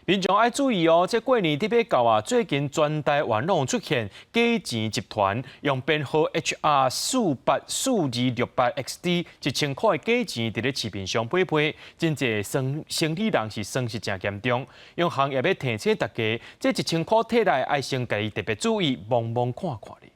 民众要注意哦，这过年特别到啊，最近全台湾拢出现假钱集团，用编号 HR484268XD1000块的假钱伫咧市面上买卖，真侪生理人是损失真严重。用行业要提醒大家，这1000块摕来爱先家己特别注意，望望看看咧。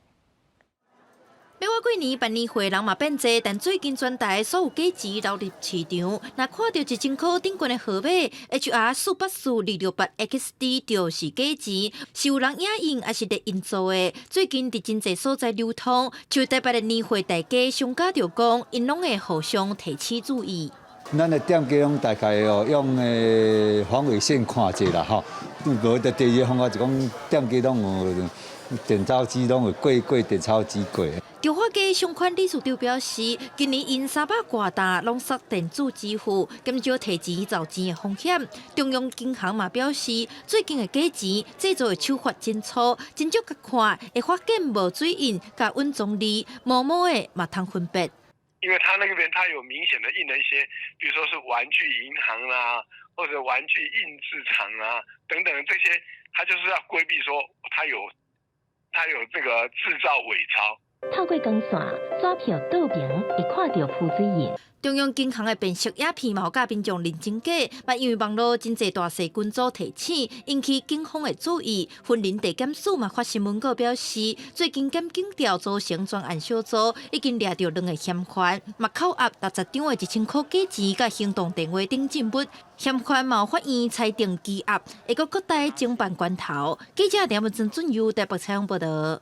要我过年办年会人嘛变多，但最近全台所有假钱流入市场，若看到1000块顶悬的号码 HR484268XD 就是假钱，是有人影印还是咧印做的？最近伫真侪所在流通，像台北的年会大家商家就讲，因拢会互相提起注意。咱的店家拢大概哦用的防伪线看者啦吼，无的第二个方法就讲店家拢有电钞机拢有过电钞机过。 中华街商款理事长表示，今年因300挂单拢刷电子支付，减少提钱造钱的风险。中央银行嘛表示，最近的假钱制作的手法真粗，真少甲看会发现无水印、甲稳状字，模模的嘛通分别。因为它那边它有明显的印了一些，比如说是玩具银行啦，或者玩具印制厂啊等等这些，它就是要规避说它有这个制造伪钞。 透过光线，纸票倒平会看到浮水印。中央银行的辨识影片嘛，有甲民众认真假，嘛因为网络真侪大细群组提醒，引起警方的注意。婚林地检署嘛发新闻稿表示，最近检警调组成专案小组，已经抓到2个嫌犯，嘛扣押60张的1000块假钱，甲行动电话等证物。嫌犯嘛有法院裁定羁押，会阁各带侦办关头。记者梁文珍、准由台北采访报道。